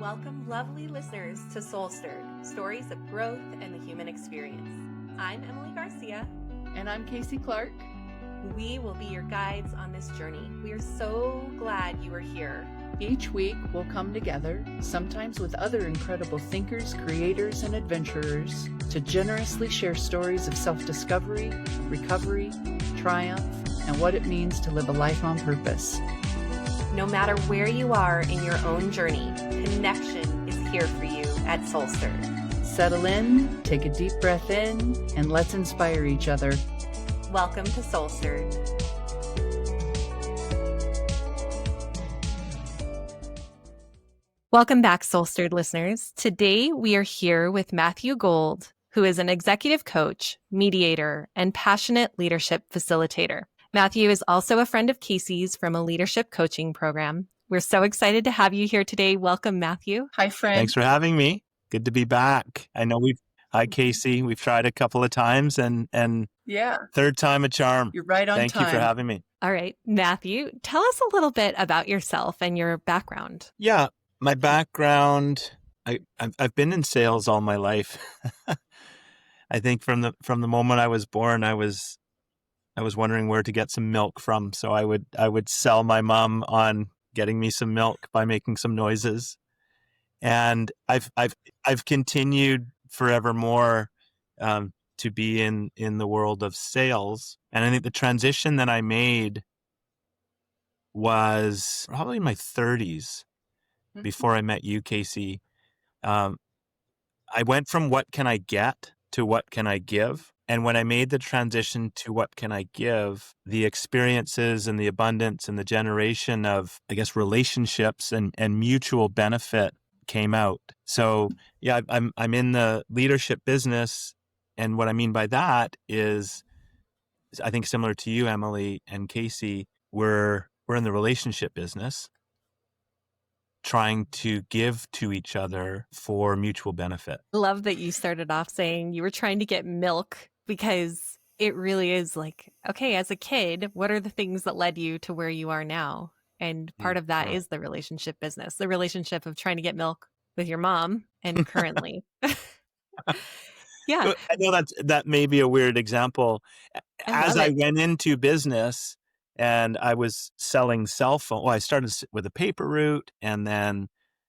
Welcome, lovely listeners, to SoulStirred, stories of growth and the human experience. I'm Emily Garcia. And I'm Kasey Clark. We will be your guides on this journey. We are so glad you are here. Each week, we'll come together, sometimes with other incredible thinkers, creators, and adventurers, to generously share stories of self-discovery, recovery, triumph, and what it means to live a life on purpose. No matter where you are in your own journey, connection is here for you at SoulStirred. Settle in, take a deep breath in, and let's inspire each other. Welcome to SoulStirred. Welcome back, SoulStirred listeners. Today, we are here with Matthew Gould, who is an executive coach, mediator, and passionate leadership facilitator. Matthew is also a friend of Kasey's from a leadership coaching program. We're so excited to have you here today. Welcome, Matthew. Hi, friend. Thanks for having me. Good to be back. I know hi, Kasey. We've tried a couple of times and yeah, third time a charm. You're right on time. Thank you for having me. All right, Matthew, tell us a little bit about yourself and your background. Yeah, my background, I've been in sales all my life. I think from the moment I was born, I was wondering where to get some milk from. So I would sell my mom on getting me some milk by making some noises. And I've continued forevermore to be in the world of sales. And I think the transition that I made was probably in my 30s before I met you, Kasey. I went from what can I get to what can I give. And when I made the transition to what can I give, the experiences and the abundance and the generation of, I guess, relationships and mutual benefit came out. So yeah, I'm in the leadership business. And what I mean by that is I think similar to you, Emily and Kasey, we're in the relationship business, trying to give to each other for mutual benefit. I love that you started off saying you were trying to get milk, because it really is like, okay, as a kid, what are the things that led you to where you are now? And part of that is the relationship business, the relationship of trying to get milk with your mom and currently. Yeah. I know that may be a weird example. As I went into business and I was selling cell phone, well, I started with a paper route and then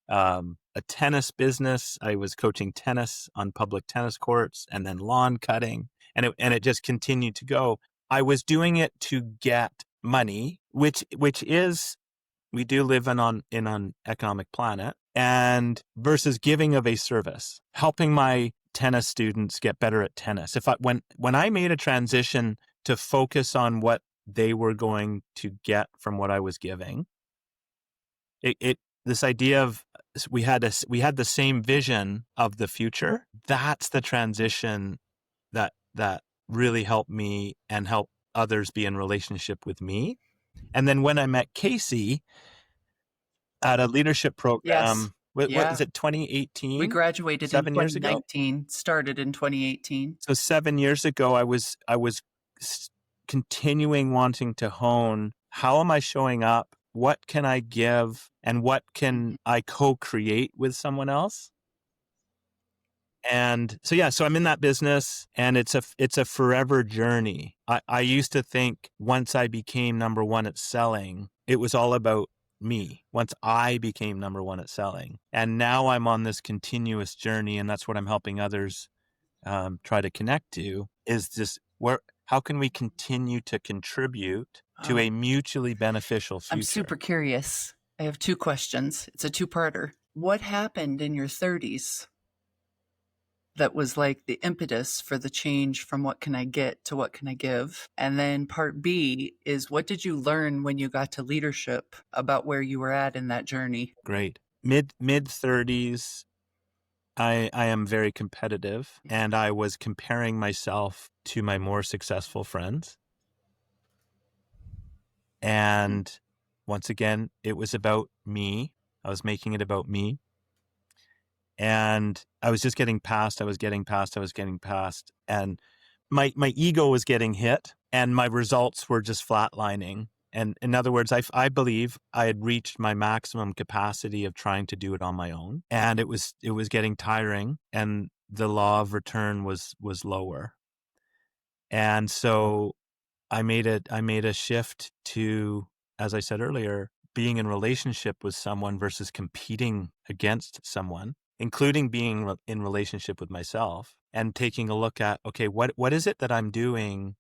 a tennis business. I was coaching tennis on public tennis courts and then lawn cutting. And it just continued to go. I was doing it to get money, which is, we do live in an economic planet, and versus giving of a service, helping my tennis students get better at tennis. When I made a transition to focus on what they were going to get from what I was giving, this idea of we had the same vision of the future. That's the transition that really helped me and help others be in relationship with me. And then when I met Kasey at a leadership program, what is it, 2018? We graduated 7 in years ago. 2019, started in 2018. So 7 years ago, I was continuing wanting to hone, how am I showing up? What can I give? And what can I co-create with someone else? And so I'm in that business, and it's a forever journey. I used to think once I became number one at selling, it was all about me. Once I became number one at selling, and now I'm on this continuous journey, and that's what I'm helping others try to connect to. Is this how can we continue to contribute to a mutually beneficial future? I'm super curious. I have two questions. It's a two-parter. What happened in your 30s that was like the impetus for the change from what can I get to what can I give? And then part B is, what did you learn when you got to leadership about where you were at in that journey? Great. Mid 30s, I am very competitive, and I was comparing myself to my more successful friends. And once again, it was about me. I was making it about me. And I was just getting past. And my ego was getting hit, and my results were just flatlining. And in other words, I believe I had reached my maximum capacity of trying to do it on my own, and it was getting tiring, and the law of return was lower. And so I made a shift to, as I said earlier, being in relationship with someone versus competing against someone, including being in relationship with myself, and taking a look at, okay, what is it that I'm doing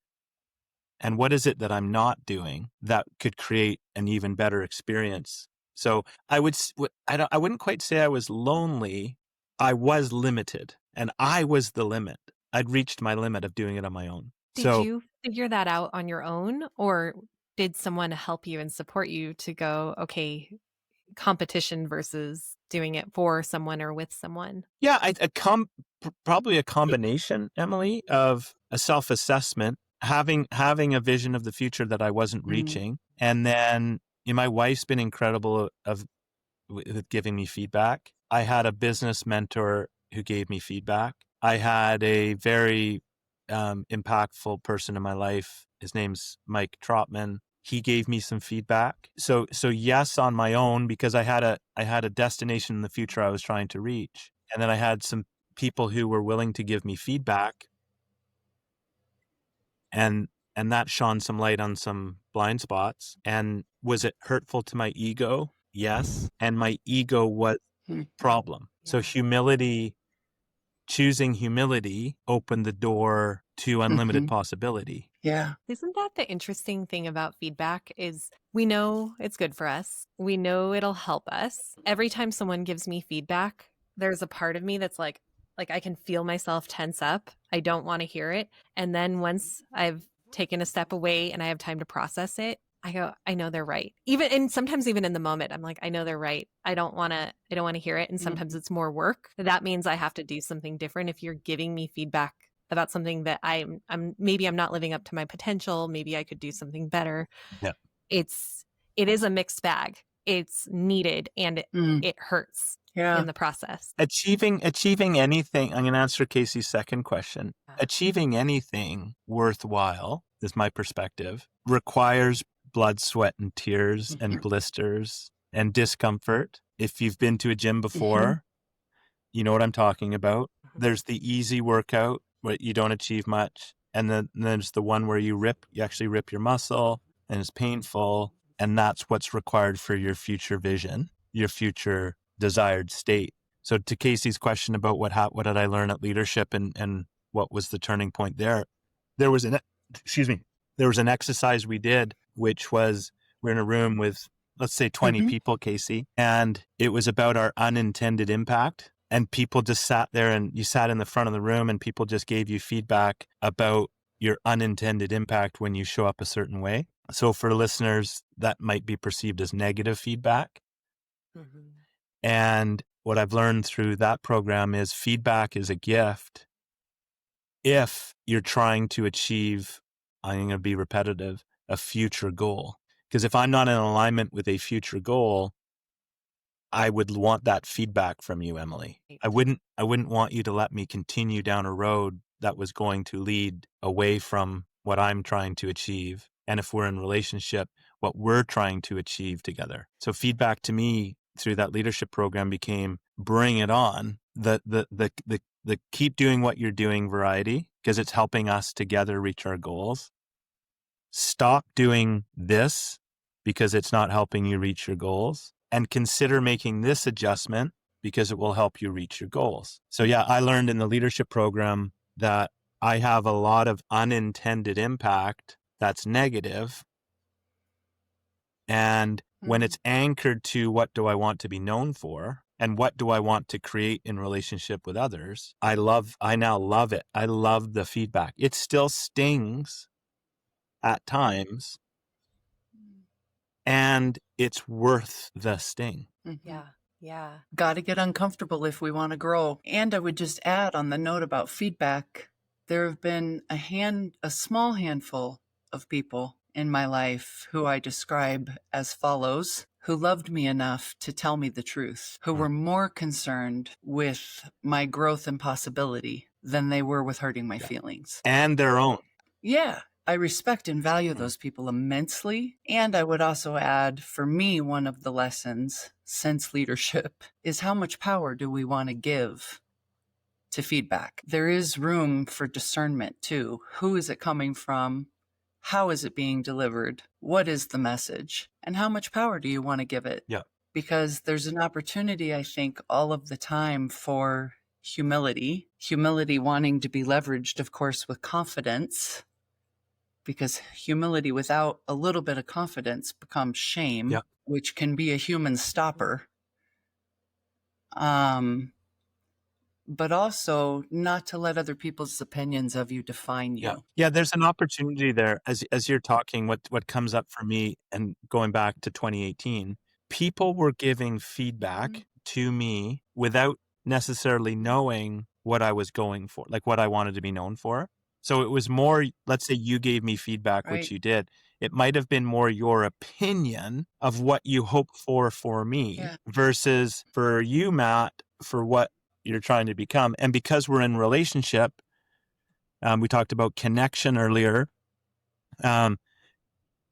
and what is it that I'm not doing that could create an even better experience? So I wouldn't quite say I was lonely. I was limited, and I was the limit. I'd reached my limit of doing it on my own. Did you figure that out on your own, or did someone help you and support you to go, okay, competition versus doing it for someone or with someone? Yeah, probably a combination, Emily, of a self-assessment, having a vision of the future that I wasn't reaching, and then my wife's been incredible with giving me feedback. I had a business mentor who gave me feedback. I had a very impactful person in my life. His name's Mike Trotman. He gave me some feedback. So yes, on my own, because I had a destination in the future I was trying to reach. And then I had some people who were willing to give me feedback. And that shone some light on some blind spots. And was it hurtful to my ego? Yes. And my ego was the problem. So choosing humility opened the door to unlimited possibility. Yeah. Isn't that the interesting thing about feedback is we know it's good for us. We know it'll help us. Every time someone gives me feedback, there's a part of me that's like I can feel myself tense up. I don't want to hear it. And then once I've taken a step away and I have time to process it, I go, I know they're right. And sometimes even in the moment, I'm like, I know they're right. I don't want to hear it. And sometimes it's more work. That means I have to do something different. If you're giving me feedback about something that I'm maybe I'm not living up to my potential, maybe I could do something better. Yeah. It is a mixed bag. It's needed and it hurts in the process. Achieving anything, I'm going to answer Kasey's second question. Achieving anything worthwhile, is my perspective, requires blood, sweat, and tears and blisters and discomfort. If you've been to a gym before, you know what I'm talking about. There's the easy workout where you don't achieve much. And then there's the one where you actually rip your muscle and it's painful. And that's what's required for your future vision, your future desired state. So to Kasey's question about what did I learn at leadership and what was the turning point there was an exercise we did, which was we're in a room with, let's say 20 people, Kasey, and it was about our unintended impact. And people just sat there and you sat in the front of the room and people just gave you feedback about your unintended impact when you show up a certain way. So for listeners, that might be perceived as negative feedback. And what I've learned through that program is feedback is a gift if you're trying to achieve, I'm going to be repetitive, a future goal. Because if I'm not in alignment with a future goal, I would want that feedback from you, Emily. I wouldn't want you to let me continue down a road that was going to lead away from what I'm trying to achieve. And if we're in relationship, what we're trying to achieve together. So feedback to me through that leadership program became bring it on. The keep doing what you're doing variety, because it's helping us together reach our goals. Stop doing this because it's not helping you reach your goals. And consider making this adjustment because it will help you reach your goals. So yeah, I learned in the leadership program that I have a lot of unintended impact that's negative. And when it's anchored to what do I want to be known for and what do I want to create in relationship with others, I now love it. I love the feedback. It still stings at times. And it's worth the sting. Yeah. Got to get uncomfortable if we want to grow. And I would just add on the note about feedback, there have been a small handful of people in my life who I describe as follows, who loved me enough to tell me the truth, who were more concerned with my growth and possibility than they were with hurting my feelings. And their own. Yeah. I respect and value those people immensely. And I would also add, for me, one of the lessons since leadership is how much power do we want to give to feedback? There is room for discernment too. Who is it coming from? How is it being delivered? What is the message? And how much power do you want to give it? Yeah. Because there's an opportunity, I think, all of the time for humility wanting to be leveraged, of course, with confidence, because humility without a little bit of confidence becomes shame, Yeah. which can be a human stopper. But also not to let other people's opinions of you define you. Yeah. Yeah, there's an opportunity there. As you're talking, what comes up for me, and going back to 2018, people were giving feedback to me without necessarily knowing what I was going for, like what I wanted to be known for. So it was more, let's say you gave me feedback, which Right. you did. It might have been more your opinion of what you hope for me, Yeah. versus for you, Matt, for what you're trying to become. And because we're in relationship, we talked about connection earlier,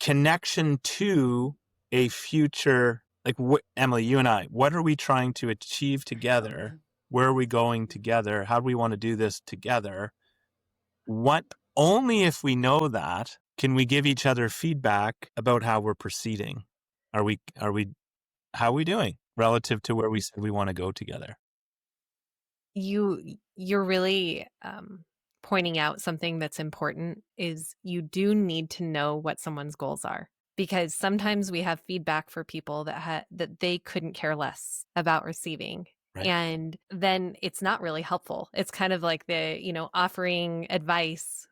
connection to a future, like Emily, you and I, what are we trying to achieve together? Where are we going together? How do we want to do this together? Only if we know that can we give each other feedback about how we're proceeding. How are we doing relative to where we said we want to go together? You're really pointing out something that's important, is you do need to know what someone's goals are, because sometimes we have feedback for people that they couldn't care less about receiving. Right. And then it's not really helpful. It's kind of like offering advice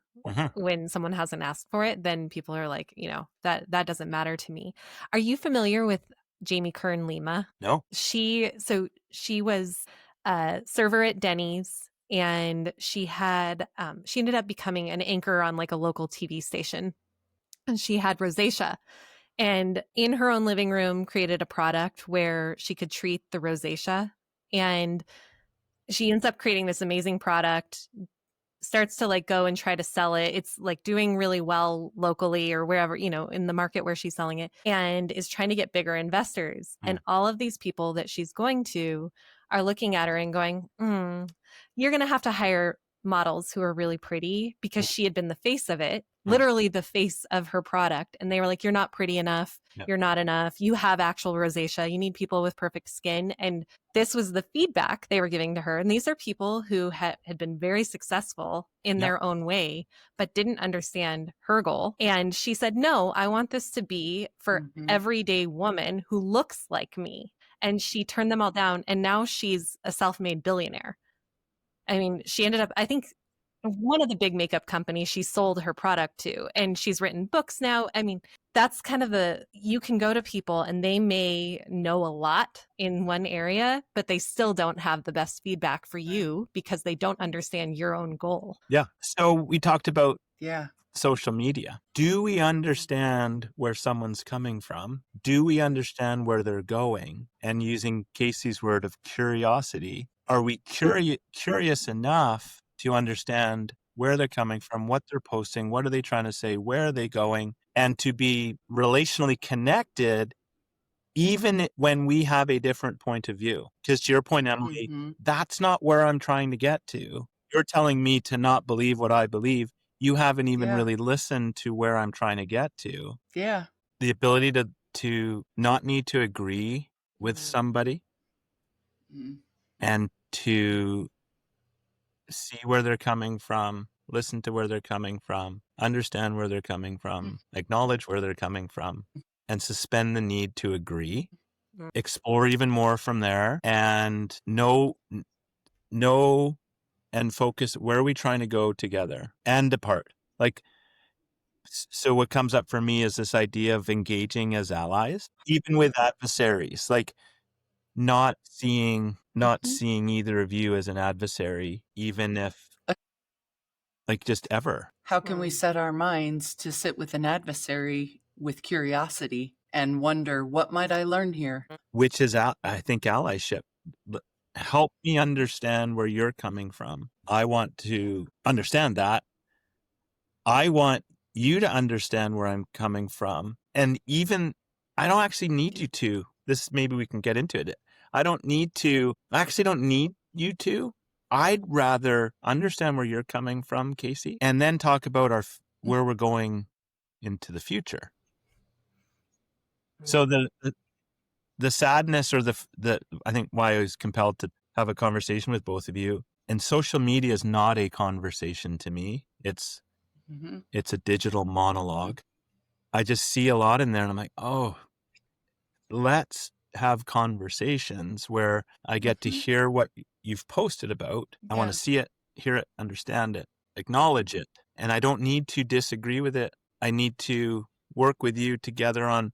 when someone hasn't asked for it. Then people are like, that doesn't matter to me. Are you familiar with Jamie Kern Lima? No. She was a server at Denny's, and she ended up becoming an anchor on like a local TV station, and she had rosacea, and in her own living room created a product where she could treat the rosacea. And she ends up creating this amazing product, starts to like go and try to sell it. It's like doing really well locally or wherever, in the market where she's selling it, and is trying to get bigger investors. And all of these people that she's going to are looking at her and going, you're going to have to hire models who are really pretty, because she had been the face of it, literally the face of her product. And they were like, you're not pretty enough. You're not enough. You have actual rosacea. You need people with perfect skin. And this was the feedback they were giving to her. And these are people who had been very successful in their own way, but didn't understand her goal. And she said, no, I want this to be for everyday woman who looks like me. And she turned them all down. And now she's a self-made billionaire. I mean, she ended up, I think, one of the big makeup companies she sold her product to, and she's written books now. I mean, that's kind of you can go to people and they may know a lot in one area, but they still don't have the best feedback for you because they don't understand your own goal. Yeah. So we talked about social media. Do we understand where someone's coming from? Do we understand where they're going? And using Kasey's word of curiosity, are we curious enough to understand where they're coming from, what they're posting, what are they trying to say, where are they going, and to be relationally connected even when we have a different point of view? Because to your point, Emily, that's not where I'm trying to get to. You're telling me to not believe what I believe. You haven't even really listened to where I'm trying to get to. Yeah. The ability to not need to agree with somebody and to see where they're coming from, listen to where they're coming from, understand where they're coming from, acknowledge where they're coming from, and suspend the need to agree, explore even more from there, and know and focus, where are we trying to go together and depart. Like, so what comes up for me is this idea of engaging as allies, even with adversaries, like not seeing either of you as an adversary, even if like just ever. How can we set our minds to sit with an adversary with curiosity and wonder, what might I learn here? Which is, I think, allyship. Help me understand where you're coming from. I want to understand that. I want you to understand where I'm coming from. And even I don't actually need you to. This maybe we can get into it. I actually don't need you to. I'd rather understand where you're coming from, Kasey, and then talk about where we're going into the future. So the sadness or the I think why I was compelled to have a conversation with both of you, and social media is not a conversation to me. It's a digital monologue. I just see a lot in there and I'm like, oh, let's have conversations where I get to hear what you've posted about. I want to see it, hear it, understand it, acknowledge it. And I don't need to disagree with it. I need to work with you together on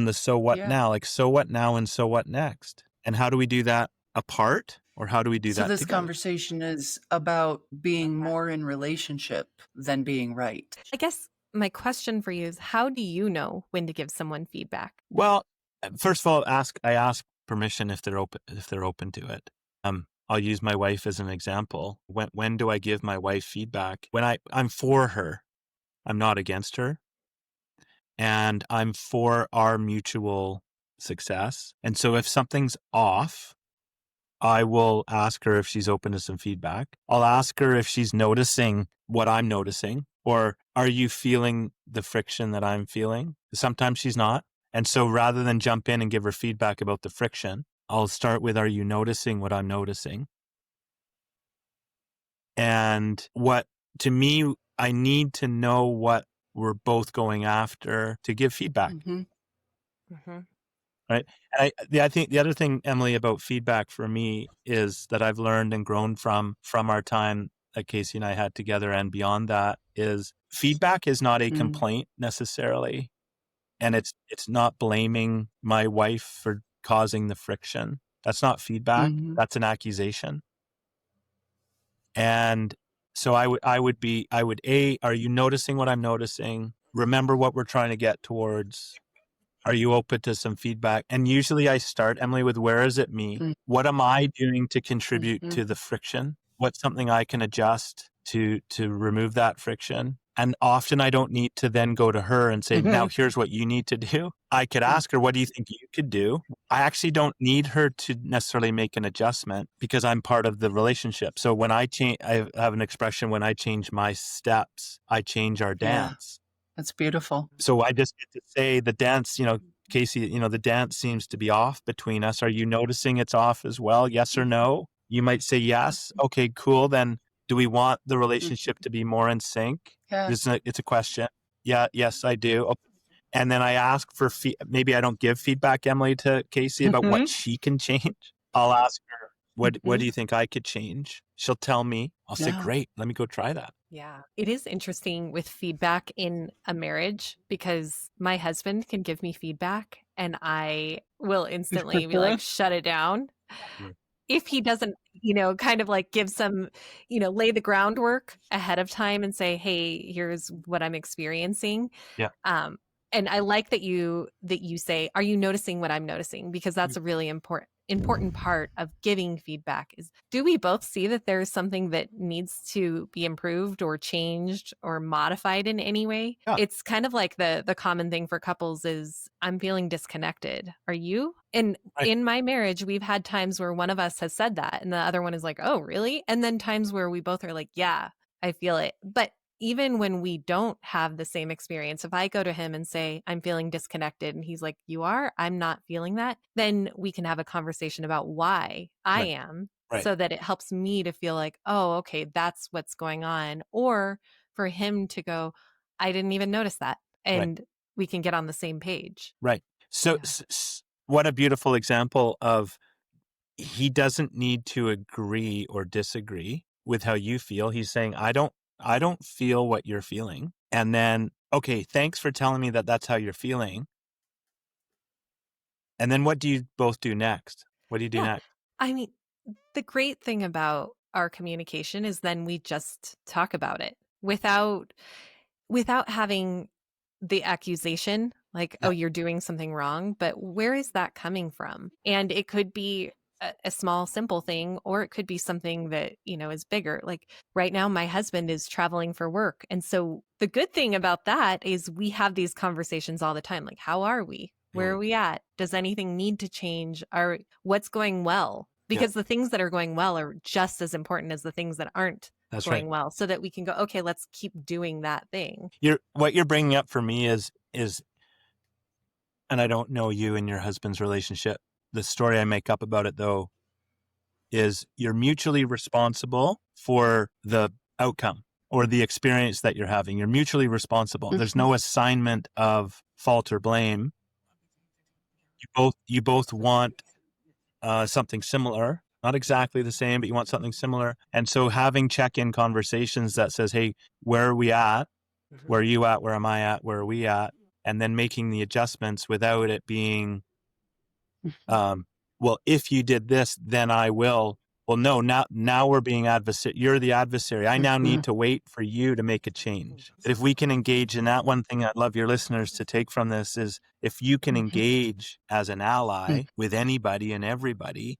the so what now, like so what now and so what next. And how do we do that apart, or how do we do that So this together? conversation is about being more in relationship than being right. I guess my question for you is, how do you know when to give someone feedback? Well, first of all, I ask permission if they're open to it. I'll use my wife as an example. When do I give my wife feedback? When I'm for her. I'm not against her. And I'm for our mutual success. And so if something's off, I will ask her if she's open to some feedback. I'll ask her if she's noticing what I'm noticing, or are you feeling the friction that I'm feeling? Sometimes she's not. And so rather than jump in and give her feedback about the friction, I'll start with, are you noticing what I'm noticing? And to me, I need to know what we're both going after to give feedback. Right. And I think the other thing, Emily, about feedback for me is that I've learned and grown from our time that Kasey and I had together and beyond that is feedback is not a complaint necessarily. And it's not blaming my wife for causing the friction. That's not feedback. That's an accusation. And so I would, are you noticing what I'm noticing? Remember what we're trying to get towards. Are you open to some feedback? And usually I start, Emily, with where is it me? What am I doing to contribute to the friction? What's something I can adjust to remove that friction? And often I don't need to then go to her and say, now here's what you need to do. I could ask her, what do you think you could do? I actually don't need her to necessarily make an adjustment because I'm part of the relationship. So when I have an expression, when I change my steps, I change our dance. That's beautiful. So I just get to say the dance, Kasey, the dance seems to be off between us. Are you noticing it's off as well? Yes or no? You might say yes. Okay, cool. Then do we want the relationship to be more in sync? It's a question. Yeah. Yes, I do. Okay. And then I ask for maybe I don't give feedback, Emily, to Kasey about what she can change. I'll ask her, what do you think I could change? She'll tell me. I'll say, great, let me go try that. Yeah. It is interesting with feedback in a marriage because my husband can give me feedback and I will instantly be like, shut it down. If he doesn't, kind of like give some, lay the groundwork ahead of time and say, hey, here's what I'm experiencing. Yeah. And I like that you say, are you noticing what I'm noticing? Because that's a really important part of giving feedback is, do we both see that there's something that needs to be improved or changed or modified in any way? Yeah. It's kind of like the common thing for couples is, I'm feeling disconnected. Are you? And in my marriage, we've had times where one of us has said that and the other one is like, oh, really? And then times where we both are like, yeah, I feel it. But even when we don't have the same experience, if I go to him and say, I'm feeling disconnected, and he's like, you are? I'm not feeling that. Then we can have a conversation about why I am so that it helps me to feel like, oh, okay, that's what's going on. Or for him to go, I didn't even notice that. And we can get on the same page. Right. So what a beautiful example of he doesn't need to agree or disagree with how you feel. He's saying, I don't feel what you're feeling. And then, okay, thanks for telling me that that's how you're feeling. And then what do you both do next? What do you do next? I mean, the great thing about our communication is then we just talk about it without having the accusation like, oh, you're doing something wrong. But where is that coming from? And it could be a small, simple thing, or it could be something that, is bigger. Like right now, my husband is traveling for work. And so the good thing about that is we have these conversations all the time. Like, how are we? Where are we at? Does anything need to change? What's going well? Because the things that are going well are just as important as the things that aren't going well, so that we can go, okay, let's keep doing that thing. What you're bringing up for me is, and I don't know you and your husband's relationship. The story I make up about it, though, is you're mutually responsible for the outcome or the experience that you're having. You're mutually responsible. Mm-hmm. There's no assignment of fault or blame. You both want something similar, not exactly the same, but you want something similar. And so having check-in conversations that says, hey, where are we at? Mm-hmm. Where are you at? Where am I at? Where are we at? And then making the adjustments without it being, well, if you did this, then I will. Well, no, now we're being adversary. You're the adversary. I now need to wait for you to make a change. But if we can engage in that, one thing I'd love your listeners to take from this is if you can engage as an ally with anybody and everybody,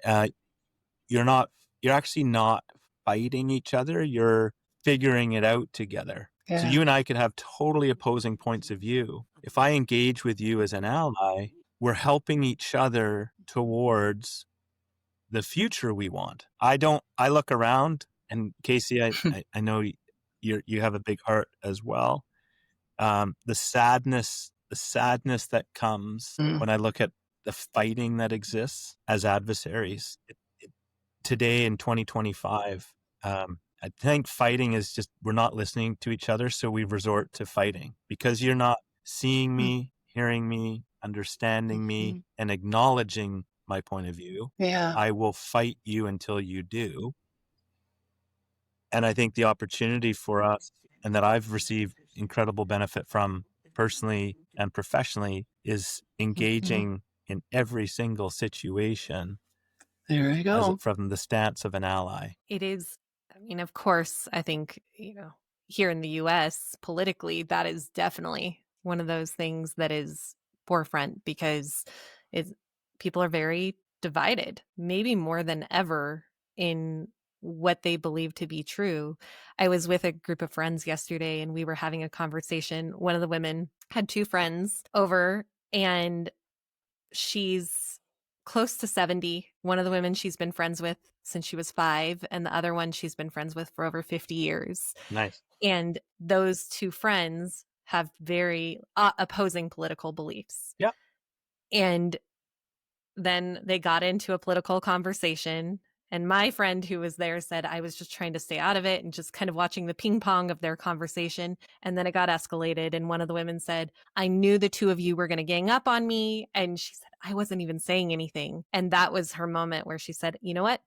you're actually not fighting each other. You're figuring it out together. Yeah. So you and I could have totally opposing points of view. If I engage with you as an ally, we're helping each other towards the future we want. I look around, and Kasey, I know you have a big heart as well. The sadness that comes when I look at the fighting that exists as adversaries today in 2025. I think fighting is just, we're not listening to each other, so we resort to fighting because you're not seeing me, hearing me, understanding me, and acknowledging my point of view. Yeah. I will fight you until you do. And I think the opportunity for us, and that I've received incredible benefit from personally and professionally, is engaging in every single situation. There you go. From the stance of an ally. It is, of course, I think, here in the US, politically, that is definitely one of those things that is forefront because people are very divided, maybe more than ever in what they believe to be true. I was with a group of friends yesterday and we were having a conversation. One of the women had two friends over and she's close to 70. One of the women she's been friends with since she was 5, and the other one she's been friends with for over 50 years. Nice. And those two friends have very opposing political beliefs. Yeah. And then they got into a political conversation. And my friend who was there said, I was just trying to stay out of it and just kind of watching the ping pong of their conversation. And then it got escalated. And one of the women said, I knew the two of you were going to gang up on me. And she said, I wasn't even saying anything. And that was her moment where she said, you know what?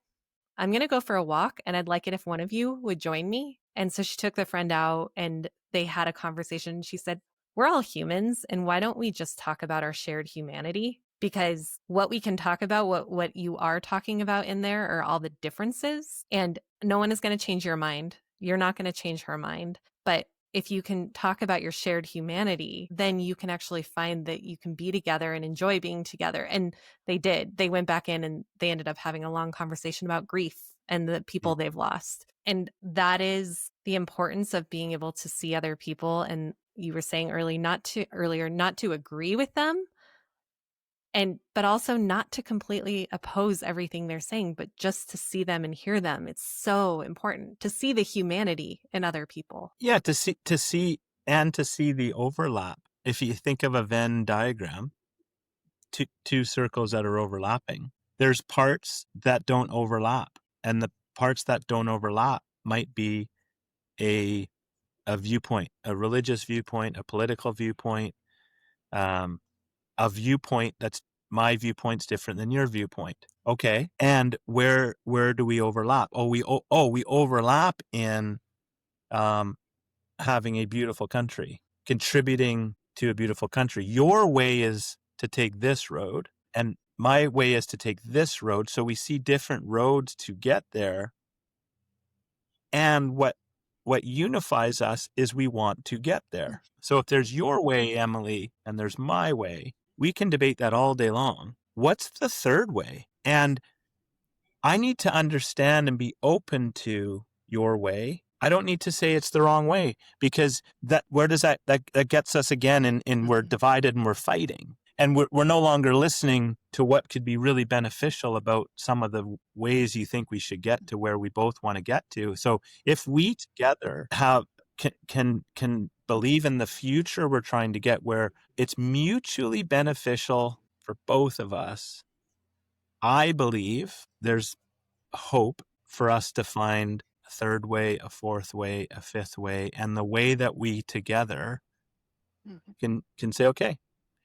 I'm going to go for a walk and I'd like it if one of you would join me. And so she took the friend out and they had a conversation. She said, we're all humans. And why don't we just talk about our shared humanity? Because what we can talk about, what you are talking about in there are all the differences. And no one is going to change your mind. You're not going to change her mind. But if you can talk about your shared humanity, then you can actually find that you can be together and enjoy being together. And they did. They went back in and they ended up having a long conversation about grief and the people they've lost. And that is the importance of being able to see other people. And you were saying earlier, not to agree with them, but also not to completely oppose everything they're saying, but just to see them and hear them. It's so important to see the humanity in other people. Yeah, to see the overlap. If you think of a Venn diagram, two circles that are overlapping, there's parts that don't overlap, and the parts that don't overlap might be a viewpoint, a religious viewpoint, a political viewpoint, a viewpoint that's my viewpoint's different than your viewpoint. Okay. And where do we overlap? We overlap in having a beautiful country, contributing to a beautiful country. Your way is to take this road and my way is to take this road. So we see different roads to get there. And what unifies us is we want to get there. So if there's your way, Emily, and there's my way, we can debate that all day long. what's the third way? And I need to understand and be open to your way. I don't need to say it's the wrong way, because where does that gets us again in we're divided and we're fighting. And we're no longer listening to what could be really beneficial about some of the ways you think we should get to where we both want to get to. So if we together can believe in the future we're trying to get, where it's mutually beneficial for both of us, I believe there's hope for us to find a third way, a fourth way, a fifth way, and the way that we together can say, okay,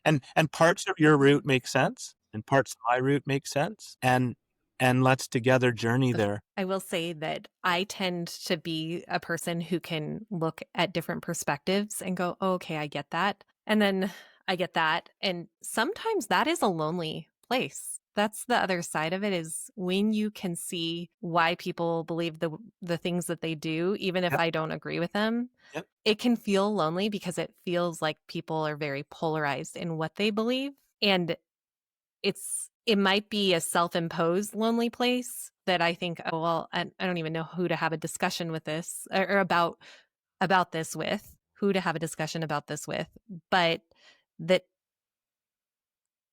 and parts of your route make sense, and parts of my route make sense, and let's together journey there. I will say that I tend to be a person who can look at different perspectives and go, oh, okay, I get that. And then I get that. And sometimes that is a lonely place. That's the other side of it, is when you can see why people believe the things that they do, even if Yep. I don't agree with them. Yep. It can feel lonely because it feels like people are very polarized in what they believe. And it might be a self-imposed lonely place that I think, oh, well, I don't even know who to have a discussion with this or about this with, who to have a discussion about this with, but that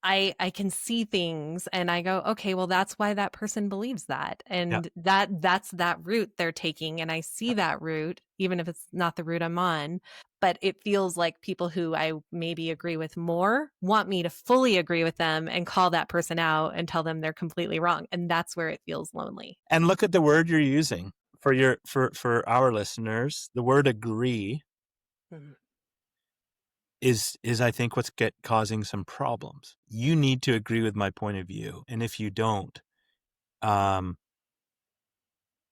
I can see things and I go, okay, well, that's why that person believes that. And that's that route they're taking. And I see that route, even if it's not the route I'm on. But it feels like people who I maybe agree with more want me to fully agree with them and call that person out and tell them they're completely wrong. And that's where it feels lonely. And look at the word you're using for our listeners. The word agree is I think what's causing some problems. You need to agree with my point of view, and if you don't, then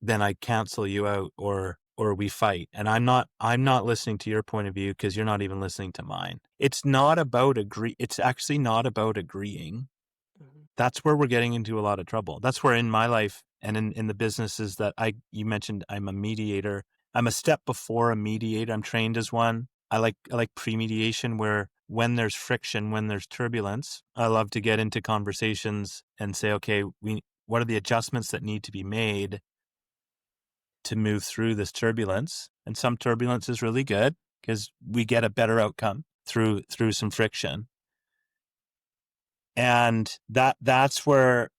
I cancel you out, or we fight. And I'm not listening to your point of view because you're not even listening to mine. It's not about it's actually not about agreeing. That's where we're getting into a lot of trouble. That's where in my life and in the businesses that you mentioned, I'm a mediator. I'm a step before a mediator. I'm trained as one. I like pre-mediation, where when there's friction, when there's turbulence, I love to get into conversations and say, okay, what are the adjustments that need to be made to move through this turbulence? And some turbulence is really good because we get a better outcome through some friction. And that's where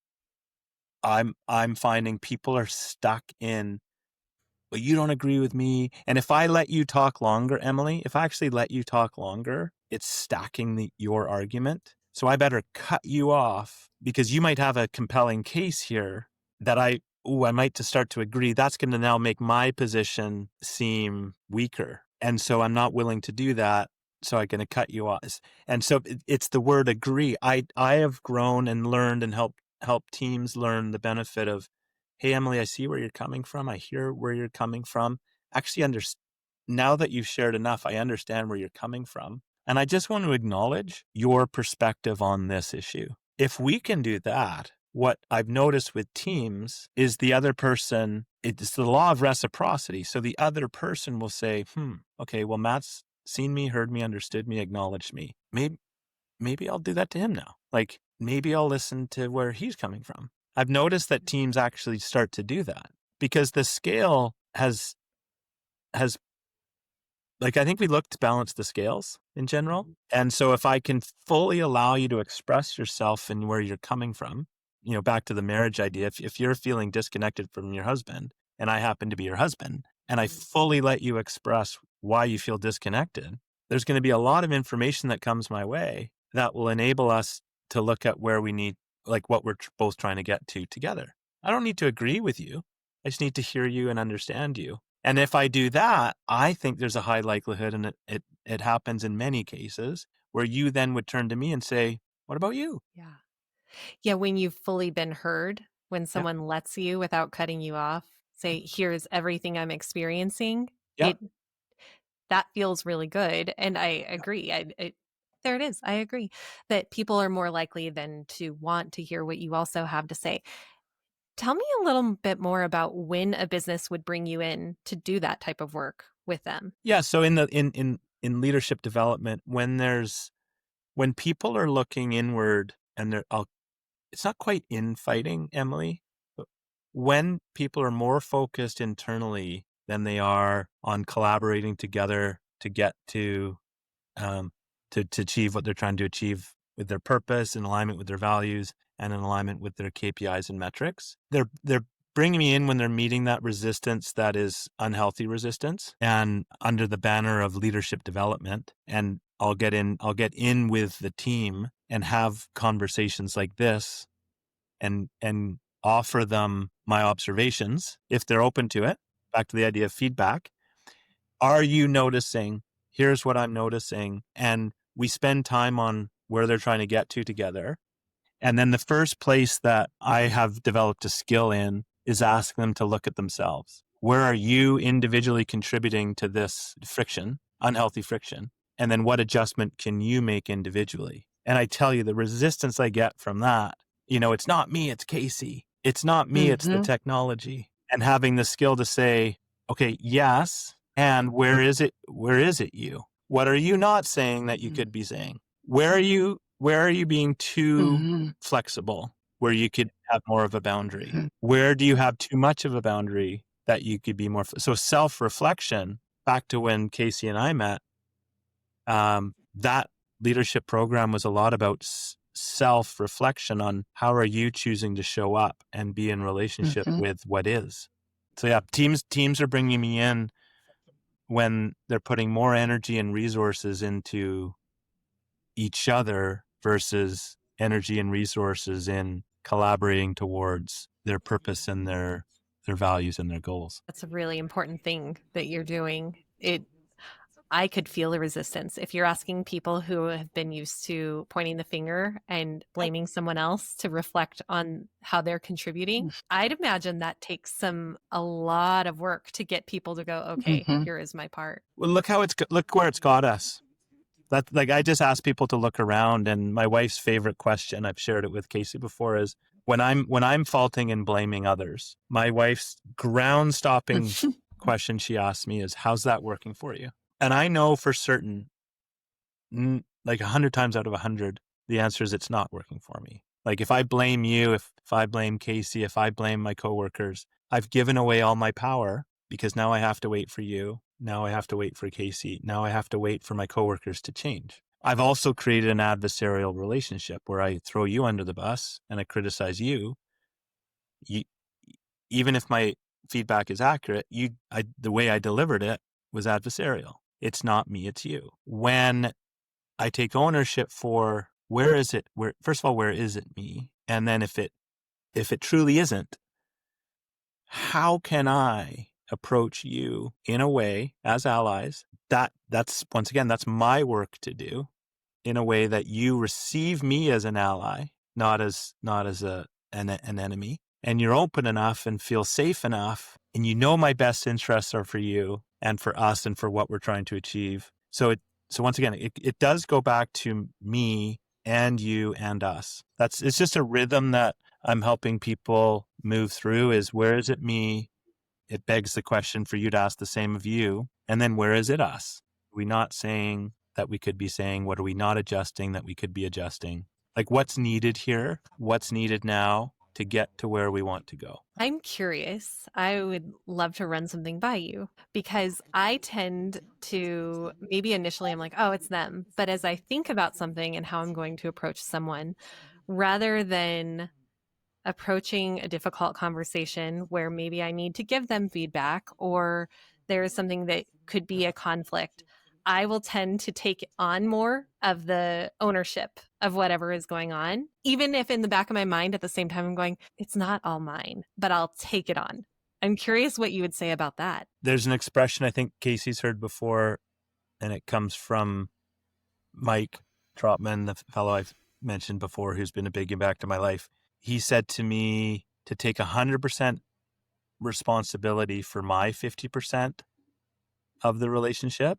I'm finding people are stuck in, well, you don't agree with me. And if I let you talk longer, Emily, if I actually let you talk longer, it's stacking your argument. So I better cut you off, because you might have a compelling case here that I might to start to agree. That's going to now make my position seem weaker. And so I'm not willing to do that. So I'm going to cut you off. And so it's the word agree. I have grown and learned and help teams learn the benefit of, hey, Emily, I see where you're coming from. I hear where you're coming from. Actually, now that you've shared enough, I understand where you're coming from. And I just want to acknowledge your perspective on this issue. If we can do that, what I've noticed with teams is the other person, it's the law of reciprocity. So the other person will say, okay, well, Matt's seen me, heard me, understood me, acknowledged me. Maybe I'll do that to him now. Like, maybe I'll listen to where he's coming from. I've noticed that teams actually start to do that because the scale has like, I think we look to balance the scales in general. And so if I can fully allow you to express yourself and where you're coming from, back to the marriage idea, if you're feeling disconnected from your husband and I happen to be your husband and I fully let you express why you feel disconnected, there's going to be a lot of information that comes my way that will enable us to look at where we need, like what we're both trying to get to together. I don't need to agree with you. I just need to hear you and understand you. And if I do that, I think there's a high likelihood, and it happens in many cases, where you then would turn to me and say, what about you? Yeah. Yeah. When you've fully been heard, when someone lets you without cutting you off, say, here's everything I'm experiencing, that feels really good. And I agree. There it is. I agree that people are more likely than to want to hear what you also have to say. Tell me a little bit more about when a business would bring you in to do that type of work with them. Yeah. So in leadership development, when people are looking inward and it's not quite infighting, Emily, but when people are more focused internally than they are on collaborating together to get to achieve what they're trying to achieve with their purpose, in alignment with their values, and in alignment with their KPIs and metrics. They're bringing me in when they're meeting that resistance that is unhealthy resistance, and under the banner of leadership development. And I'll get in with the team and have conversations like this and offer them my observations if they're open to it. Back to the idea of feedback. Are you noticing? Here's what I'm noticing. And we spend time on where they're trying to get to together. And then the first place that I have developed a skill in is ask them to look at themselves. Where are you individually contributing to this friction, unhealthy friction? And then what adjustment can you make individually? And I tell you, the resistance I get from that, it's not me, it's Kasey. It's not me, it's the technology. And having the skill to say, okay, yes, and where is it you? What are you not saying that you could be saying? Where are you being too flexible, where you could have more of a boundary? Where do you have too much of a boundary that you could be more? So self-reflection, back to when Kasey and I met, that leadership program was a lot about self-reflection on how are you choosing to show up and be in relationship with what is. So yeah, teams are bringing me in when they're putting more energy and resources into each other versus energy and resources in collaborating towards their purpose and their values and their goals. That's a really important thing that you're doing. I could feel the resistance. If you're asking people who have been used to pointing the finger and blaming someone else to reflect on how they're contributing, I'd imagine that takes a lot of work to get people to go, okay, here is my part. Well, look where it's got us. That, like, I just ask people to look around, and my wife's favorite question, I've shared it with Kasey before, is when I'm faulting and blaming others, my wife's ground stopping question she asks me is, how's that working for you? And I know for certain, like 100 times out of 100, the answer is it's not working for me. Like if I blame you, if I blame Kasey, if I blame my coworkers, I've given away all my power, because now I have to wait for you. Now I have to wait for Kasey. Now I have to wait for my coworkers to change. I've also created an adversarial relationship where I throw you under the bus and I criticize you. Even if my feedback is accurate, the way I delivered it was adversarial. It's not me, it's you. When I take ownership for where is it me? And then if it truly isn't, how can I approach you in a way as allies that's once again, that's my work to do, in a way that you receive me as an ally, not as an enemy, and you're open enough and feel safe enough, and my best interests are for you and for us and for what we're trying to achieve. So once again, it does go back to me and you and us. It's just a rhythm that I'm helping people move through, is where is it me? It begs the question for you to ask the same of you. And then where is it us? Are we not saying that we could be saying? What are we not adjusting that we could be adjusting? Like, what's needed here? What's needed now to get to where we want to go? I'm curious. I would love to run something by you, because I tend to, maybe initially I'm like, oh, it's them. But as I think about something and how I'm going to approach someone, rather than approaching a difficult conversation where maybe I need to give them feedback, or there is something that could be a conflict, I will tend to take on more of the ownership of whatever is going on, even if in the back of my mind at the same time I'm going, it's not all mine, but I'll take it on. I'm curious what you would say about that. There's an expression I think Kasey's heard before, and it comes from Mike Trotman, the fellow I've mentioned before, who's been a big impact in my life. He said to me to take 100% responsibility for my 50% of the relationship,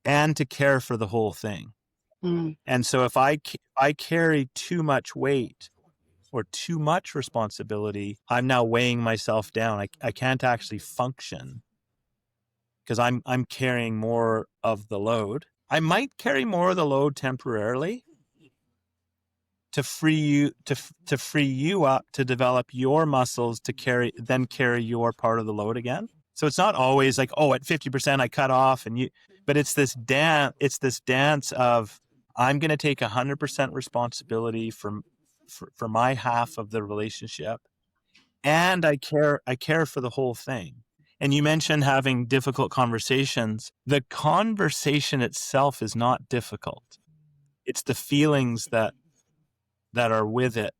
and to care for the whole thing. And so if I carry too much weight or too much responsibility, I'm now weighing myself down. I can't actually function, because I'm carrying more of the load. I might carry more of the load temporarily, to free you to free you up to develop your muscles to carry your part of the load again. So it's not always like, oh, at 50% I cut off but it's this dance of, I'm going to take 100% responsibility for my half of the relationship, and I care for the whole thing. And you mentioned having difficult conversations. The conversation itself is not difficult. It's the feelings that are with it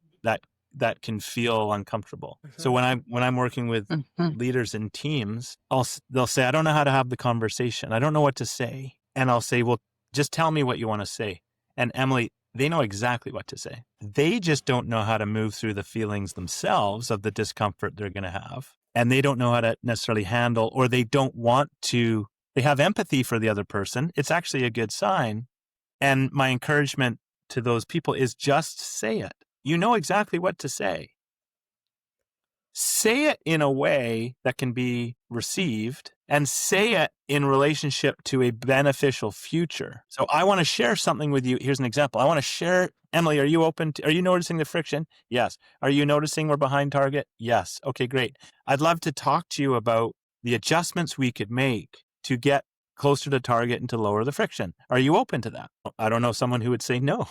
that can feel uncomfortable. Mm-hmm. So when I'm working with leaders and teams, they'll say, I don't know how to have the conversation. I don't know what to say. And I'll say, well, just tell me what you want to say. And Emily, they know exactly what to say. They just don't know how to move through the feelings themselves of the discomfort they're going to have. And they don't know how to necessarily handle, or they don't want to. They have empathy for the other person. It's actually a good sign. And my encouragement to those people is just say it. You know exactly what to say. Say it in a way that can be received, and say it in relationship to a beneficial future. So I want to share something with you. Here's an example. I want to share, Emily, are you noticing the friction? Yes. Are you noticing we're behind target? Yes. Okay, great. I'd love to talk to you about the adjustments we could make to get closer to target and to lower the friction. Are you open to that? I don't know someone who would say no.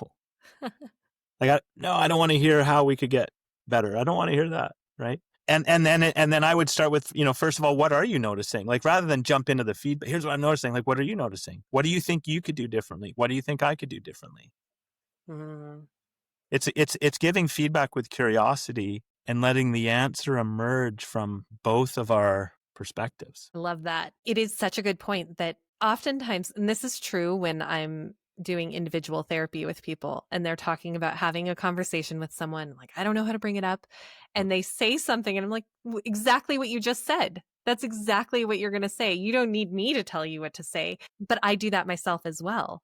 No, I don't want to hear how we could get better. I don't want to hear that, right? And then I would start with, first of all, what are you noticing? Like, rather than jump into the feedback, here's what I'm noticing. Like, what are you noticing? What do you think you could do differently? What do you think I could do differently? Mm. It's giving feedback with curiosity and letting the answer emerge from both of our perspectives. I love that. It is such a good point that oftentimes, and this is true when I'm doing individual therapy with people and they're talking about having a conversation with someone, like, I don't know how to bring it up. And they say something and I'm like, exactly what you just said. That's exactly what you're going to say. You don't need me to tell you what to say, but I do that myself as well.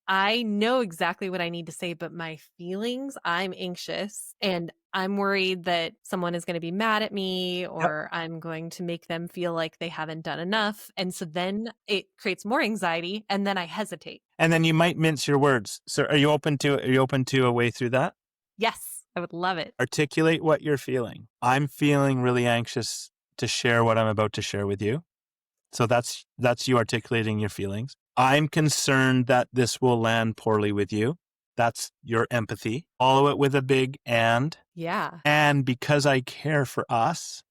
I know exactly what I need to say, but my feelings, I'm anxious and I'm worried that someone is going to be mad at me, or I'm going to make them feel like they haven't done enough. And so then it creates more anxiety, and then I hesitate. And then you might mince your words. So are you open to a way through that? Yes, I would love it. Articulate what you're feeling. I'm feeling really anxious to share what I'm about to share with you. So that's you articulating your feelings. I'm concerned that this will land poorly with you. That's your empathy. Follow it with a big and. Yeah. And because I care for us,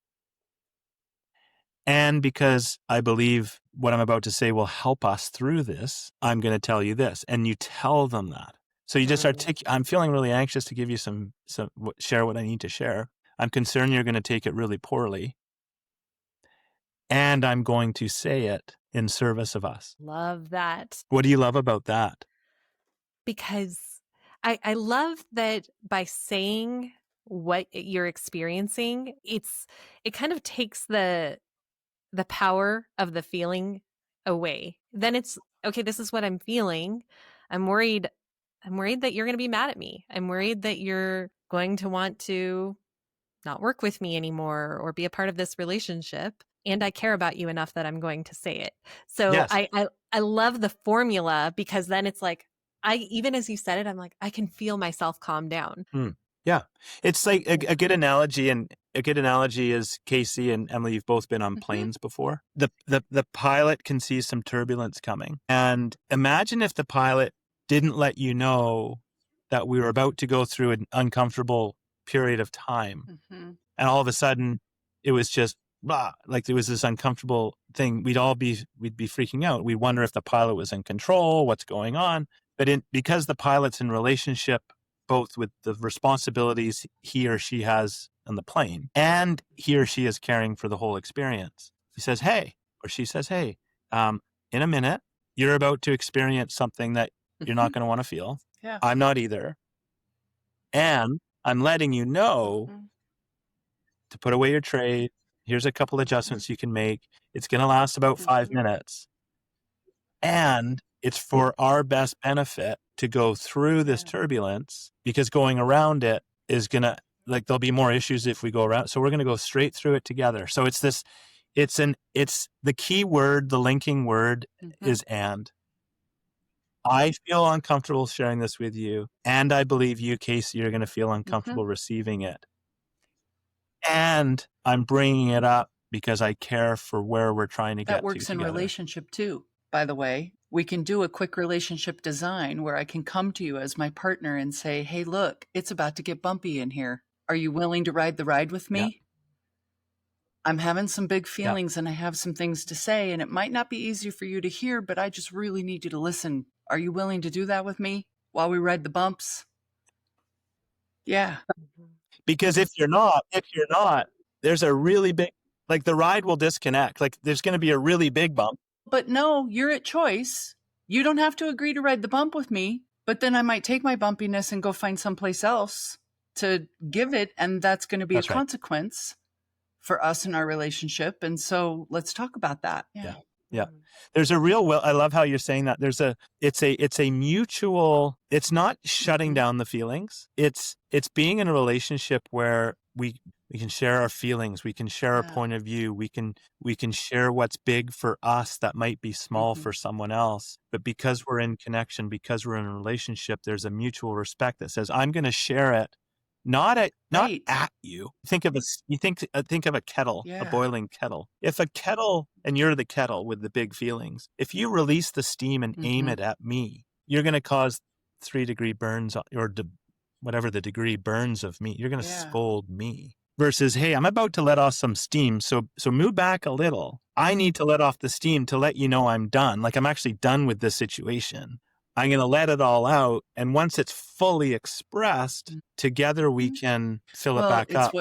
and because I believe what I'm about to say will help us through this, I'm going to tell you this. And you tell them that. So you just I'm feeling really anxious to give you some share what I need to share. I'm concerned you're going to take it really poorly. And I'm going to say it in service of us. Love that. What do you love about that? Because I love that by saying what you're experiencing, it kind of takes the power of the feeling away. Then it's, okay, this is what I'm feeling. I'm worried that you're going to be mad at me. I'm worried that you're going to want to not work with me anymore or be a part of this relationship. And I care about you enough that I'm going to say it. So yes. I love the formula, because then it's like, even as you said it, I'm like, I can feel myself calm down. Yeah. It's like a good analogy. And a good analogy is, Kasey and Emily, you've both been on planes before. The pilot can see some turbulence coming. And imagine if the pilot didn't let you know that we were about to go through an uncomfortable period of time. And all of a sudden it was just, like there was this uncomfortable thing. We'd be freaking out. We wonder if the pilot was in control, what's going on. But because the pilot's in relationship, both with the responsibilities he or she has on the plane, and he or she is caring for the whole experience. He says, hey, or she says, hey, in a minute, you're about to experience something that you're not going to want to feel. Yeah. I'm not either. And I'm letting you know to put away your tray. Here's a couple adjustments you can make. It's going to last about 5 minutes. And it's for our best benefit to go through this turbulence, because going around it is going to, like, there'll be more issues if we go around. So we're going to go straight through it together. So it's the key word, the linking word is and. I feel uncomfortable sharing this with you, and I believe you, Kasey, you're going to feel uncomfortable receiving it. And I'm bringing it up because I care for where we're trying to get to That works in together. relationship too, by the way. We can do a quick relationship design where I can come to you as my partner and say, hey, look, it's about to get bumpy in here. Are you willing to ride the ride with me? Yeah. I'm having some big feelings and I have some things to say, and it might not be easy for you to hear, but I just really need you to listen. Are you willing to do that with me while we ride the bumps? Yeah. Because if you're not, there's a really big, like the ride will disconnect. Like there's going to be a really big bump. But no, you're at choice. You don't have to agree to ride the bump with me, but then I might take my bumpiness and go find someplace else to give it, and that's going to be a consequence for us in our relationship. And so let's talk about that. Yeah. There's a real I love how you're saying that. It's a mutual, it's not shutting down the feelings. It's being in a relationship where we can share our feelings, we can share our point of view, we can share what's big for us that might be small for someone else. But because we're in connection, because we're in a relationship, there's a mutual respect that says, I'm going to share it. Not at you. Think of a kettle, a boiling kettle. If a kettle, and you're the kettle with the big feelings, if you release the steam and aim it at me, you're going to cause 3-degree burns, or whatever the degree burns of me. You're going to scold me. Versus, hey, I'm about to let off some steam, so move back a little. I need to let off the steam to let you know I'm done. Like I'm actually done with this situation. I'm going to let it all out. And once it's fully expressed, together we can fill it back up.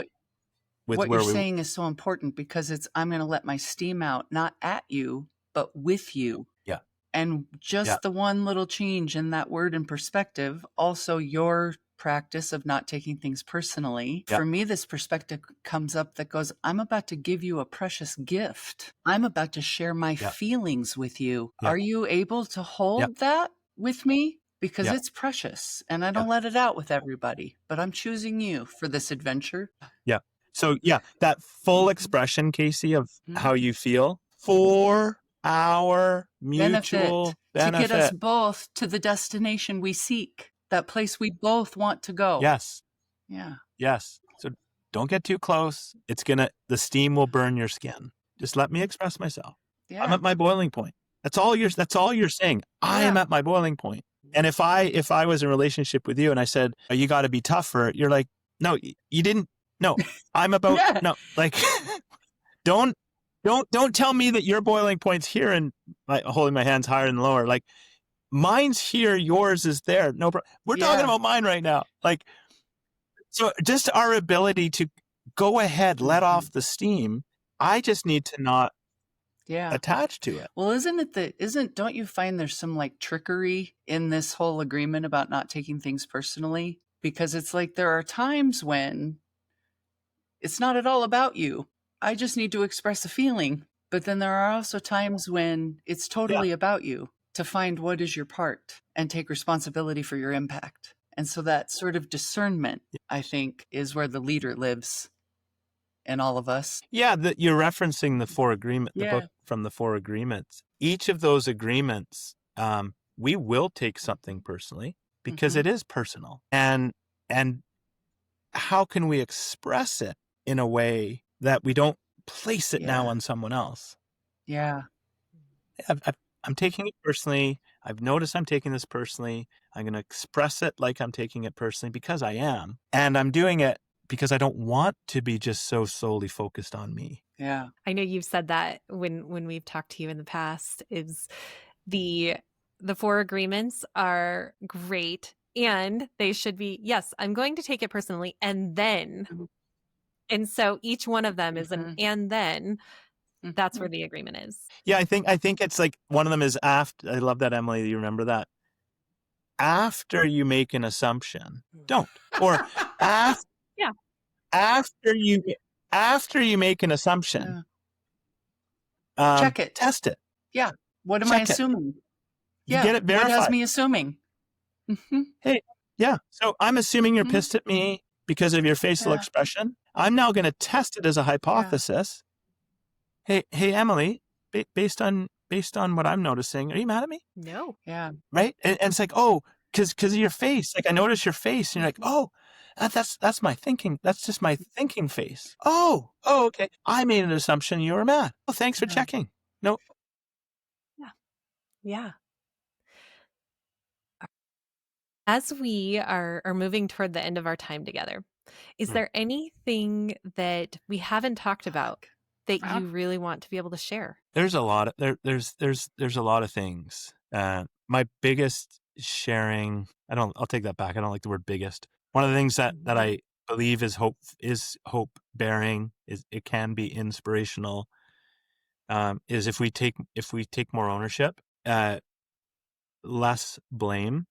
What you're saying is so important, because I'm going to let my steam out, not at you, but with you. Yeah. And just the one little change in that word and perspective, also your practice of not taking things personally. For me, this perspective comes up that goes, I'm about to give you a precious gift. I'm about to share my feelings with you. Are you able to hold that with me? Because it's precious, and I don't let it out with everybody, but I'm choosing you for this adventure. Yeah. So that full expression, Kasey, of how you feel for our mutual benefit. To get us both to the destination we seek, that place we both want to go. Yes. Yeah. Yes. So don't get too close. The steam will burn your skin. Just let me express myself. Yeah. I'm at my boiling point. That's all you're saying. I am at my boiling point. And if I was in a relationship with you and I said, oh, you got to be tougher, you're like, no, you didn't. No, I'm about, no, like, don't tell me that your boiling point's here and holding my hands higher and lower. Like mine's here, yours is there. No, we're talking about mine right now. Like, so just our ability to go ahead, let off the steam. I just need to not attached to it. Well, don't you find there's some like trickery in this whole agreement about not taking things personally? Because it's like there are times when it's not at all about you. I just need to express a feeling. But then there are also times when it's totally about you, to find what is your part and take responsibility for your impact. And so that sort of discernment, I think, is where the leader lives. And all of us. Yeah, you're referencing the book from the 4 agreements. Each of those agreements, we will take something personally because it is personal. And how can we express it in a way that we don't place it now on someone else? Yeah. I'm taking it personally. I've noticed I'm taking this personally. I'm going to express it like I'm taking it personally because I am. And I'm doing it because I don't want to be just so solely focused on me. Yeah. I know you've said that when we've talked to you in the past, is the 4 agreements are great, and they should be, yes, I'm going to take it personally, and then. And so each one of them is an and then. That's where the agreement is. Yeah, I think it's like one of them is after. I love that, Emily. You remember that? After you make an assumption, don't. Or after. After you make an assumption, check it, test it. Yeah. What am I assuming? Yeah. Get it verified. What has me assuming? Hey, yeah. So I'm assuming you're pissed at me because of your facial expression. I'm now going to test it as a hypothesis. Hey, Emily, based on based on what I'm noticing. Are you mad at me? No. Yeah. Right. And it's like, oh, because of your face. Like I notice your face and you're like, oh, that's my thinking. That's just my thinking face. Oh, okay. I made an assumption you were mad. Oh, thanks for checking. No. Yeah. Yeah. As we are moving toward the end of our time together, is there anything that we haven't talked about that you really want to be able to share? There's a lot of there's a lot of things. My biggest sharing, I'll take that back. I don't like the word biggest. One of the things that I believe is hope bearing, is it can be inspirational, is if we take more ownership, less blame.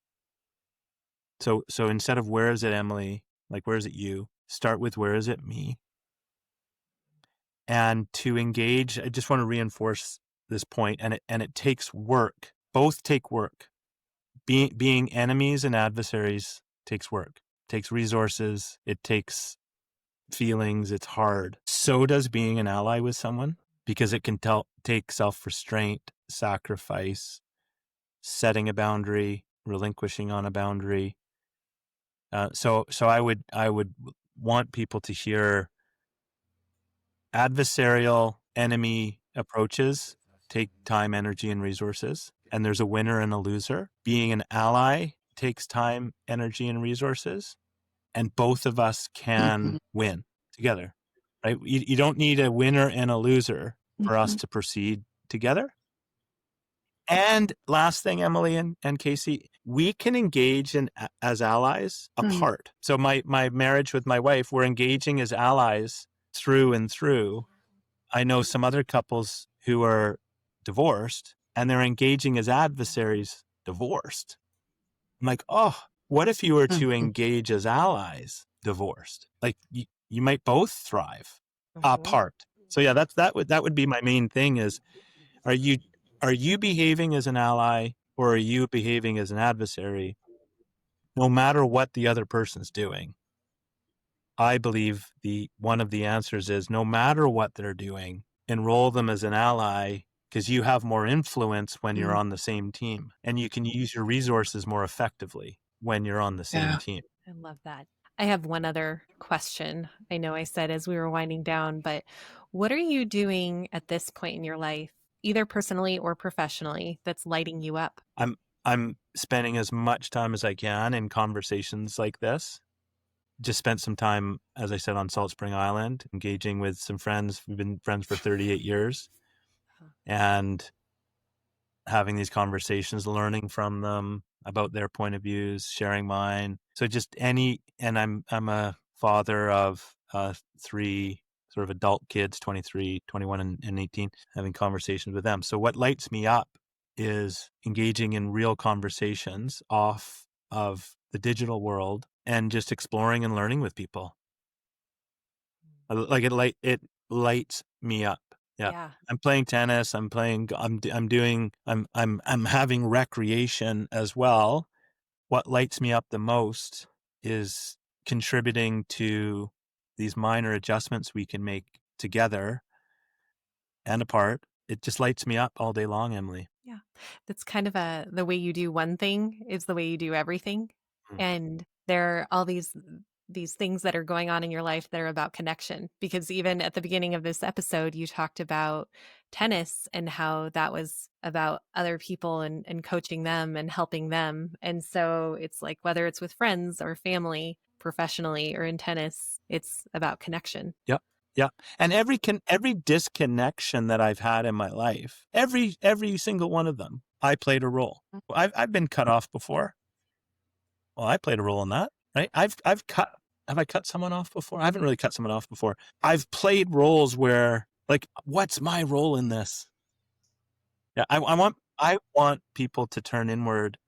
So instead of where is it Emily, like where is it you, start with where is it me. And to engage, I just want to reinforce this point, and it takes work. Both take work. Being enemies and adversaries takes work. It takes resources. It takes feelings. It's hard. So does being an ally with someone, because it can take self-restraint, sacrifice, setting a boundary, relinquishing on a boundary. So I would want people to hear adversarial enemy approaches take time, energy, and resources. And there's a winner and a loser. Being an ally takes time, energy, and resources. And both of us can win together, right? You don't need a winner and a loser for us to proceed together. And last thing, Emily and Kasey, we can engage as allies apart. So my marriage with my wife, we're engaging as allies through and through. I know some other couples who are divorced and they're engaging as adversaries divorced. I'm like, oh, what if you were to engage as allies divorced? Like you might both thrive apart. So yeah, that would be my main thing is, are you behaving as an ally or are you behaving as an adversary? No matter what the other person's doing. I believe one of the answers is no matter what they're doing, enroll them as an ally, because you have more influence when you're on the same team, and you can use your resources more effectively when you're on the same team. I love that. I have one other question. I know I said as we were winding down, but what are you doing at this point in your life, either personally or professionally, that's lighting you up? I'm spending as much time as I can in conversations like this. Just spent some time, as I said, on Salt Spring Island, engaging with some friends. We've been friends for 38 years and having these conversations, learning from them about their point of views, sharing mine. So and I'm a father of 3 sort of adult kids, 23, 21, and 18, having conversations with them. So what lights me up is engaging in real conversations off of the digital world and just exploring and learning with people. Like it lights me up. Yeah. I'm playing tennis. I'm having recreation as well. What lights me up the most is contributing to these minor adjustments we can make together and apart. It just lights me up all day long, Emily. Yeah. That's kind of the way you do one thing is the way you do everything. And there are all these things that are going on in your life that are about connection, because even at the beginning of this episode, you talked about tennis and how that was about other people and coaching them and helping them. And so it's like, whether it's with friends or family, professionally or in tennis, it's about connection. Yep. Yeah. And every disconnection that I've had in my life, every single one of them, I played a role. I've been cut off before. Well, I played a role in that, right? Have I cut someone off before? I haven't really cut someone off before. I've played roles where, like, what's my role in this? Yeah. I want people to turn inward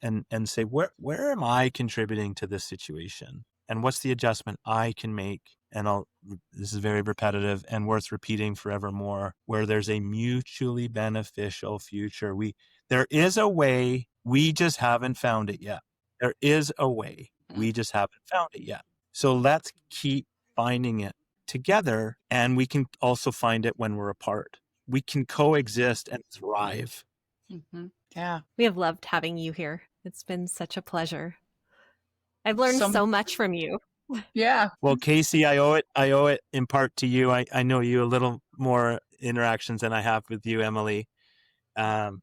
and say, where am I contributing to this situation? And what's the adjustment I can make? And this is very repetitive and worth repeating forevermore, where there's a mutually beneficial future. There is a way, we just haven't found it yet. There is a way, we just haven't found it yet. So let's keep finding it together, and we can also find it when we're apart. we can coexist and thrive. Mm-hmm. Yeah. We have loved having you here. It's been such a pleasure. I've learned so much from you. Yeah. Well, Kasey, I owe it in part to you. I know you a little more interactions than I have with you, Emily. The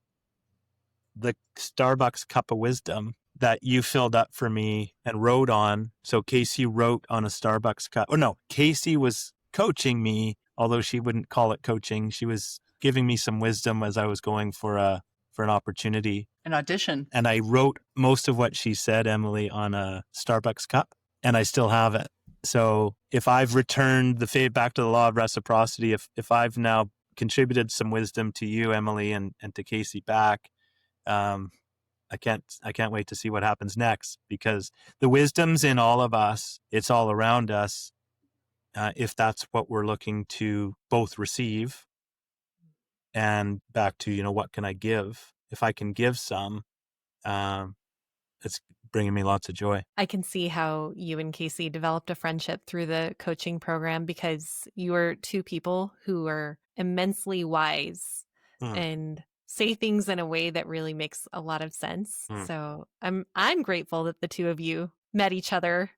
Starbucks cup of wisdom that you filled up for me and wrote on. So Kasey wrote on a Starbucks cup. Oh no, Kasey was coaching me, although she wouldn't call it coaching. She was giving me some wisdom as I was going for an opportunity, an audition. And I wrote most of what she said, Emily, on a Starbucks cup, and I still have it. So if I've returned the fade back to the law of reciprocity, if I've now contributed some wisdom to you, Emily, and to Kasey back, I can't wait to see what happens next, because the wisdom's in all of us. It's all around us. If that's what we're looking to both receive, and back to, what can I give? If I can give some, it's bringing me lots of joy. I can see how you and Kasey developed a friendship through the coaching program, because you are two people who are immensely wise and say things in a way that really makes a lot of sense. So I'm grateful that the two of you met each other,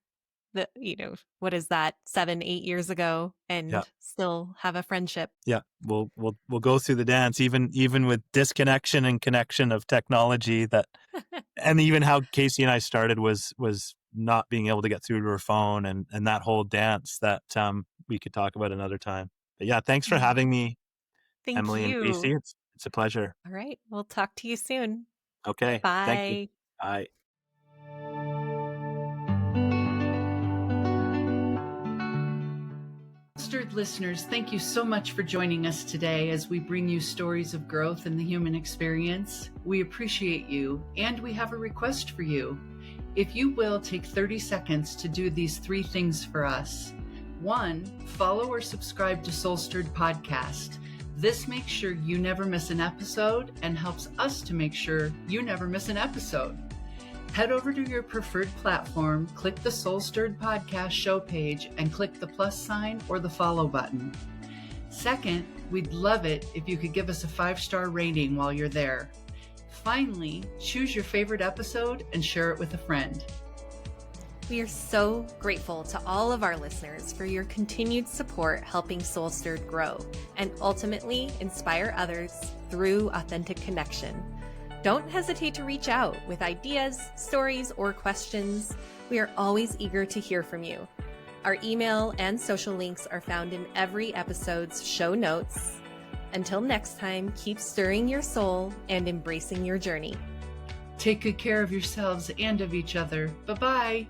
what is that, 7-8 years ago, and still have a friendship. Yeah. We'll go through the dance, even with disconnection and connection of technology, that and even how Kasey and I started was not being able to get through to her phone, and that whole dance that we could talk about another time. But yeah, thanks for having me. Thank Emily you. and Kasey. It's a pleasure. All right. We'll talk to you soon. Okay. Bye. Thank you. Bye. SoulStirred listeners, thank you so much for joining us today as we bring you stories of growth in the human experience. We appreciate you, and we have a request for you. If you will take 30 seconds to do these 3 things for us. 1, follow or subscribe to SoulStirred Podcast. This makes sure you never miss an episode and helps us to make sure you never miss an episode. Head over to your preferred platform, click the SoulStirred Podcast show page, and click the plus sign or the follow button. Second, we'd love it if you could give us a 5-star rating while you're there. Finally, choose your favorite episode and share it with a friend. We are so grateful to all of our listeners for your continued support helping SoulStirred grow and ultimately inspire others through authentic connection. Don't hesitate to reach out with ideas, stories, or questions. We are always eager to hear from you. Our email and social links are found in every episode's show notes. Until next time, keep stirring your soul and embracing your journey. Take good care of yourselves and of each other. Bye-bye.